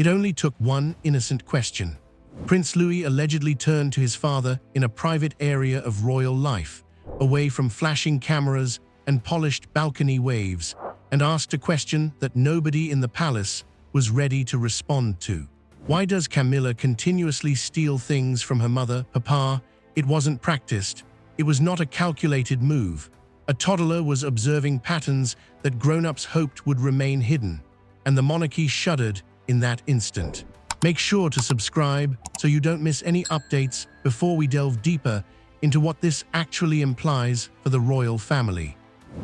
It only took one innocent question. Prince Louis allegedly turned to his father in a private area of royal life, away from flashing cameras and polished balcony waves, and asked a question that nobody in the palace was ready to respond to. Why does Camilla continuously steal things from her mother, Papa? It wasn't practiced. It was not a calculated move. A toddler was observing patterns that grown-ups hoped would remain hidden, and the monarchy shuddered in that instant. Make sure to subscribe so you don't miss any updates before we delve deeper into what this actually implies for the royal family.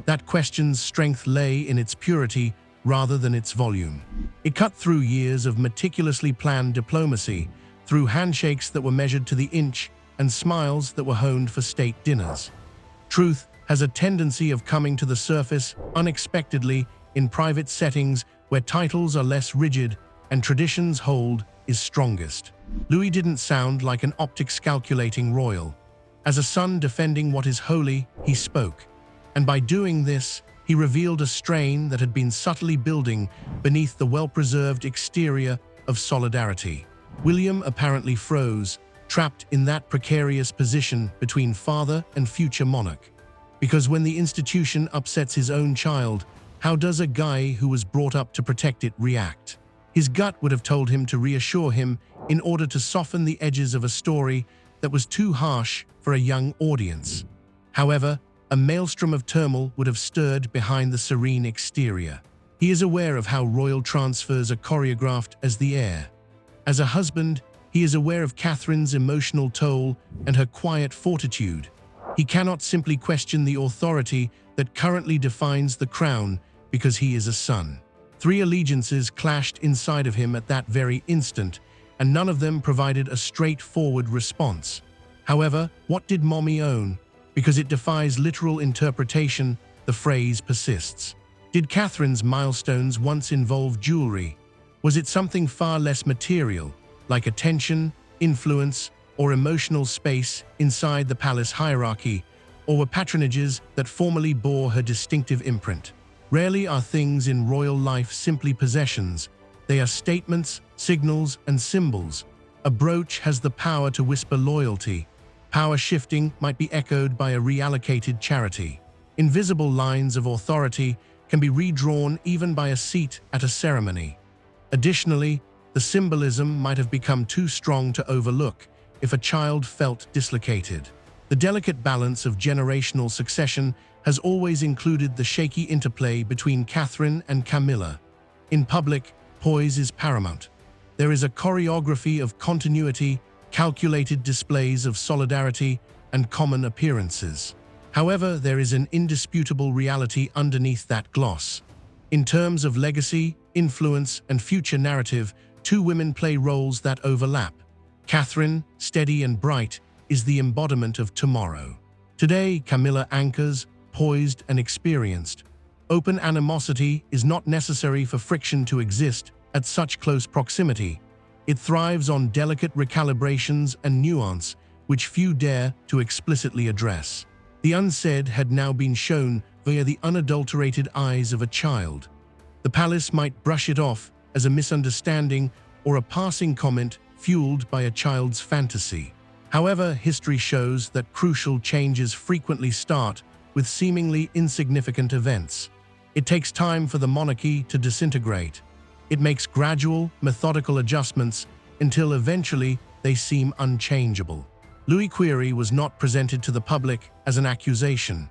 That question's strength lay in its purity rather than its volume. It cut through years of meticulously planned diplomacy, through handshakes that were measured to the inch and smiles that were honed for state dinners. Truth has a tendency of coming to the surface unexpectedly in private settings where titles are less rigid and traditions hold is strongest. Louis didn't sound like an optics calculating royal. As a son defending what is holy, he spoke. And by doing this, he revealed a strain that had been subtly building beneath the well-preserved exterior of solidarity. William apparently froze, trapped in that precarious position between father and future monarch. Because when the institution upsets his own child, how does a guy who was brought up to protect it react? His gut would have told him to reassure him in order to soften the edges of a story that was too harsh for a young audience. However, a maelstrom of turmoil would have stirred behind the serene exterior. He is aware of how royal transfers are choreographed as the heir. As a husband, he is aware of Catherine's emotional toll and her quiet fortitude. He cannot simply question the authority that currently defines the crown because he is a son. 3 allegiances clashed inside of him at that very instant, and none of them provided a straightforward response. However, what did Mommy own? Because it defies literal interpretation, the phrase persists. Did Catherine's milestones once involve jewelry? Was it something far less material, like attention, influence, or emotional space inside the palace hierarchy, or were patronages that formerly bore her distinctive imprint? Rarely are things in royal life simply possessions. They are statements, signals, and symbols. A brooch has the power to whisper loyalty. Power shifting might be echoed by a reallocated charity. Invisible lines of authority can be redrawn even by a seat at a ceremony. Additionally, the symbolism might have become too strong to overlook if a child felt dislocated. The delicate balance of generational succession has always included the shaky interplay between Catherine and Camilla. In public, poise is paramount. There is a choreography of continuity, calculated displays of solidarity, and common appearances. However, there is an indisputable reality underneath that gloss. In terms of legacy, influence, and future narrative, 2 women play roles that overlap. Catherine, steady and bright, is the embodiment of tomorrow. Today, Camilla anchors, poised and experienced. Open animosity is not necessary for friction to exist at such close proximity. It thrives on delicate recalibrations and nuance, which few dare to explicitly address. The unsaid had now been shown via the unadulterated eyes of a child. The palace might brush it off as a misunderstanding or a passing comment fueled by a child's fantasy. However, history shows that crucial changes frequently start with seemingly insignificant events. It takes time for the monarchy to disintegrate. It makes gradual, methodical adjustments until eventually they seem unchangeable. Louis Query was not presented to the public as an accusation.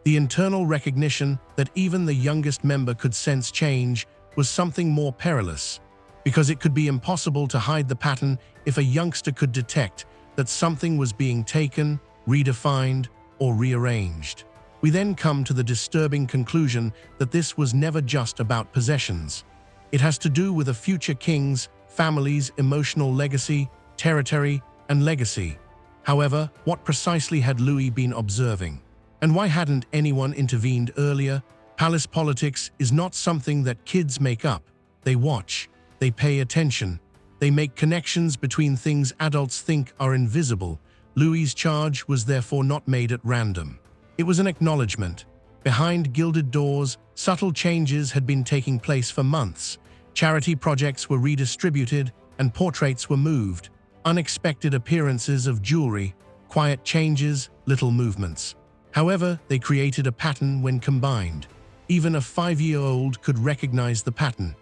The internal recognition that even the youngest member could sense change was something more perilous, because it could be impossible to hide the pattern if a youngster could detect that something was being taken, redefined, or rearranged. We then come to the disturbing conclusion that this was never just about possessions. It has to do with a future king's, family's emotional legacy, territory, and legacy. However, what precisely had Louis been observing? And why hadn't anyone intervened earlier? Palace politics is not something that kids make up. They watch, they pay attention, they make connections between things adults think are invisible. Louis's charge was therefore not made at random. It was an acknowledgement. Behind gilded doors, subtle changes had been taking place for months. Charity projects were redistributed and portraits were moved. Unexpected appearances of jewelry, quiet changes, little movements. However, they created a pattern when combined. Even a 5-year-old could recognize the pattern.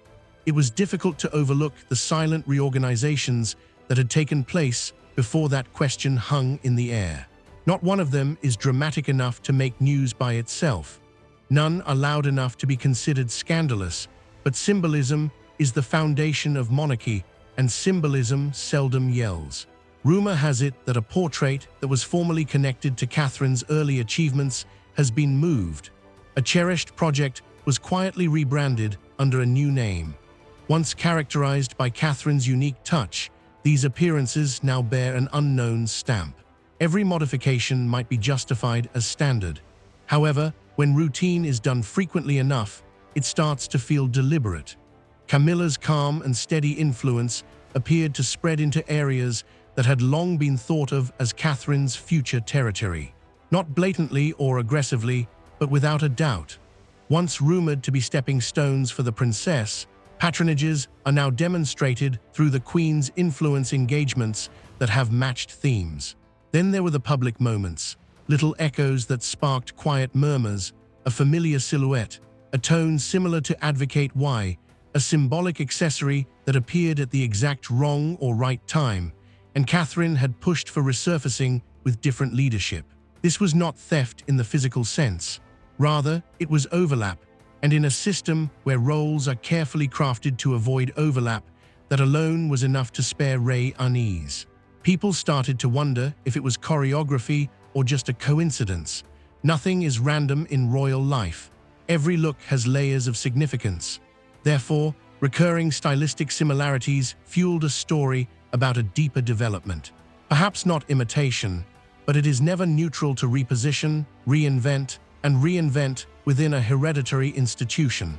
It was difficult to overlook the silent reorganizations that had taken place before that question hung in the air. Not one of them is dramatic enough to make news by itself. None are loud enough to be considered scandalous, but symbolism is the foundation of monarchy, and symbolism seldom yells. Rumor has it that a portrait that was formerly connected to Catherine's early achievements has been moved. A cherished project was quietly rebranded under a new name. Once characterized by Catherine's unique touch, these appearances now bear an unknown stamp. Every modification might be justified as standard. However, when routine is done frequently enough, it starts to feel deliberate. Camilla's calm and steady influence appeared to spread into areas that had long been thought of as Catherine's future territory. Not blatantly or aggressively, but without a doubt. Once rumored to be stepping stones for the princess, patronages are now demonstrated through the Queen's influence engagements that have matched themes. Then there were the public moments, little echoes that sparked quiet murmurs, a familiar silhouette, a tone similar to Advocate Y, a symbolic accessory that appeared at the exact wrong or right time, and Catherine had pushed for resurfacing with different leadership. This was not theft in the physical sense. Rather, it was overlap, and in a system where roles are carefully crafted to avoid overlap, that alone was enough to spare Ray unease. People started to wonder if it was choreography or just a coincidence. Nothing is random in royal life. Every look has layers of significance. Therefore, recurring stylistic similarities fueled a story about a deeper development. Perhaps not imitation, but it is never neutral to reposition, reinvent, and reinvent within a hereditary institution.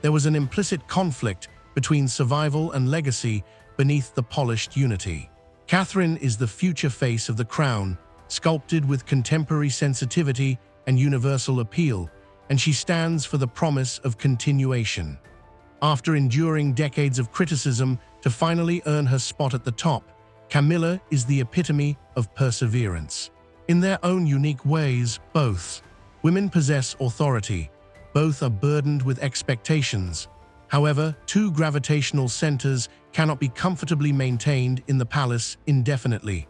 There was an implicit conflict between survival and legacy beneath the polished unity. Catherine is the future face of the crown, sculpted with contemporary sensitivity and universal appeal, and she stands for the promise of continuation. After enduring decades of criticism to finally earn her spot at the top, Camilla is the epitome of perseverance. In their own unique ways, both women possess authority. Both are burdened with expectations. However, two gravitational centers cannot be comfortably maintained in the palace indefinitely.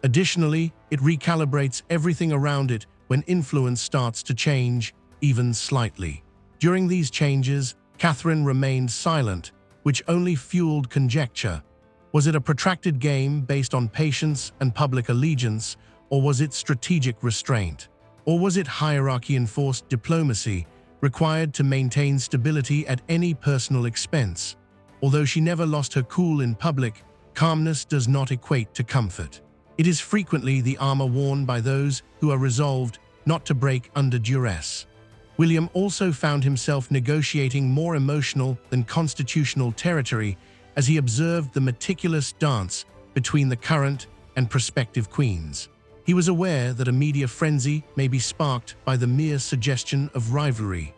Additionally, it recalibrates everything around it when influence starts to change, even slightly. During these changes, Catherine remained silent, which only fueled conjecture. Was it a protracted game based on patience and public allegiance, or was it strategic restraint? Or was it hierarchy-enforced diplomacy, required to maintain stability at any personal expense? Although she never lost her cool in public, calmness does not equate to comfort. It is frequently the armor worn by those who are resolved not to break under duress. William also found himself negotiating more emotional than constitutional territory as he observed the meticulous dance between the current and prospective queens. He was aware that a media frenzy may be sparked by the mere suggestion of rivalry.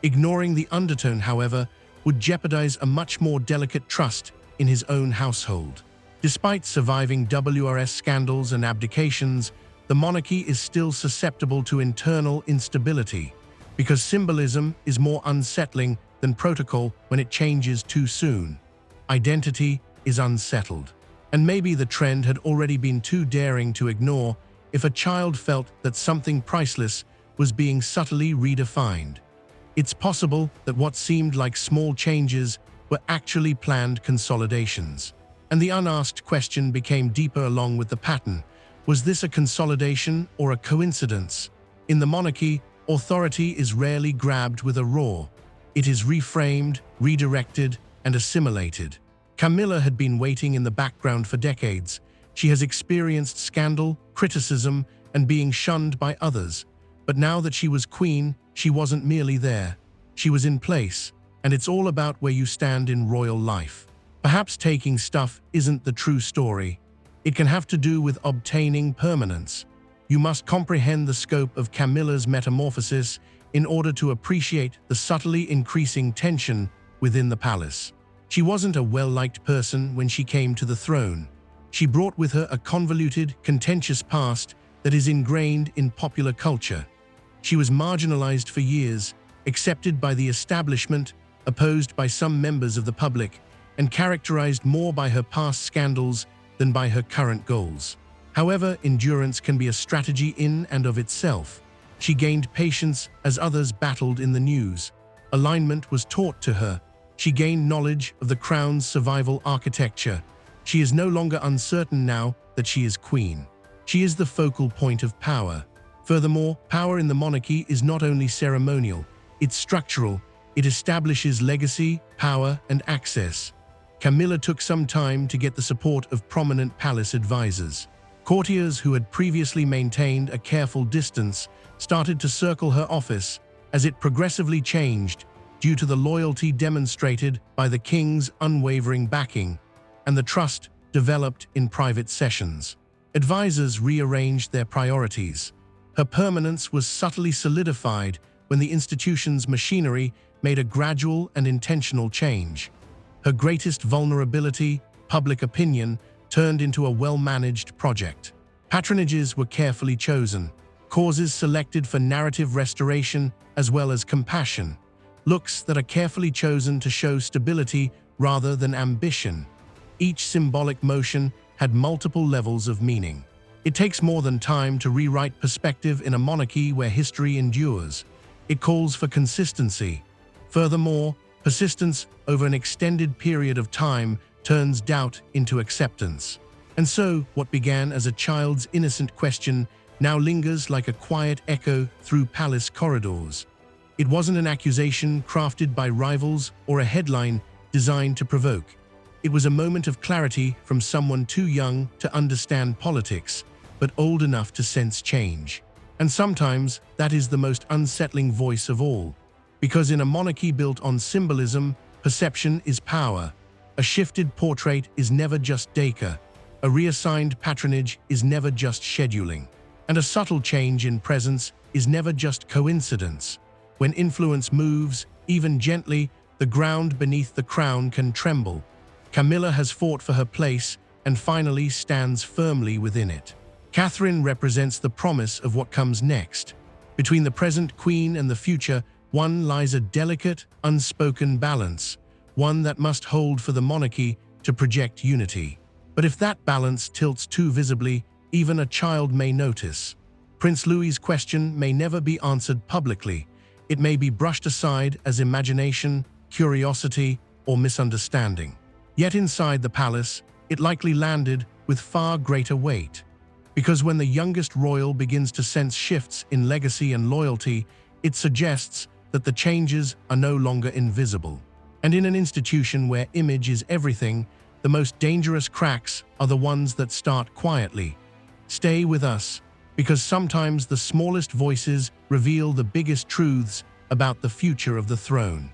Ignoring the undertone, however, would jeopardize a much more delicate trust in his own household. Despite surviving WRS scandals and abdications, the monarchy is still susceptible to internal instability, because symbolism is more unsettling than protocol when it changes too soon. Identity is unsettled. And maybe the trend had already been too daring to ignore if a child felt that something priceless was being subtly redefined. It's possible that what seemed like small changes were actually planned consolidations. And the unasked question became deeper along with the pattern. Was this a consolidation or a coincidence? In the monarchy, authority is rarely grabbed with a roar. It is reframed, redirected, and assimilated. Camilla had been waiting in the background for decades. She has experienced scandal, criticism, and being shunned by others. But now that she was queen, she wasn't merely there. She was in place, and it's all about where you stand in royal life. Perhaps taking stuff isn't the true story. It can have to do with obtaining permanence. You must comprehend the scope of Camilla's metamorphosis in order to appreciate the subtly increasing tension within the palace. She wasn't a well-liked person when she came to the throne. She brought with her a convoluted, contentious past that is ingrained in popular culture. She was marginalized for years, accepted by the establishment, opposed by some members of the public, and characterized more by her past scandals than by her current goals. However, endurance can be a strategy in and of itself. She gained patience as others battled in the news. Alignment was taught to her. She gained knowledge of the crown's survival architecture. She is no longer uncertain now that she is queen. She is the focal point of power. Furthermore, power in the monarchy is not only ceremonial, it's structural. It establishes legacy, power, and access. Camilla took some time to get the support of prominent palace advisors. Courtiers who had previously maintained a careful distance started to circle her office as it progressively changed due to the loyalty demonstrated by the king's unwavering backing and the trust developed in private sessions. Advisors rearranged their priorities. Her permanence was subtly solidified when the institution's machinery made a gradual and intentional change. Her greatest vulnerability, public opinion, turned into a well-managed project. Patronages were carefully chosen, causes selected for narrative restoration as well as compassion, looks that are carefully chosen to show stability rather than ambition. Each symbolic motion had multiple levels of meaning. It takes more than time to rewrite perspective in a monarchy where history endures. It calls for consistency. Furthermore, persistence over an extended period of time turns doubt into acceptance. And so, what began as a child's innocent question now lingers like a quiet echo through palace corridors. It wasn't an accusation crafted by rivals or a headline designed to provoke. It was a moment of clarity from someone too young to understand politics, but old enough to sense change. And sometimes that is the most unsettling voice of all. Because in a monarchy built on symbolism, perception is power. A shifted portrait is never just decor. A reassigned patronage is never just scheduling. And a subtle change in presence is never just coincidence. When influence moves, even gently, the ground beneath the crown can tremble. Camilla has fought for her place and finally stands firmly within it. Catherine represents the promise of what comes next. Between the present queen and the future, one lies a delicate, unspoken balance, one that must hold for the monarchy to project unity. But if that balance tilts too visibly, even a child may notice. Prince Louis's question may never be answered publicly. It may be brushed aside as imagination, curiosity, or misunderstanding. Yet inside the palace, it likely landed with far greater weight. Because when the youngest royal begins to sense shifts in legacy and loyalty, it suggests that the changes are no longer invisible. And in an institution where image is everything, the most dangerous cracks are the ones that start quietly. Stay with us, because sometimes the smallest voices reveal the biggest truths about the future of the throne.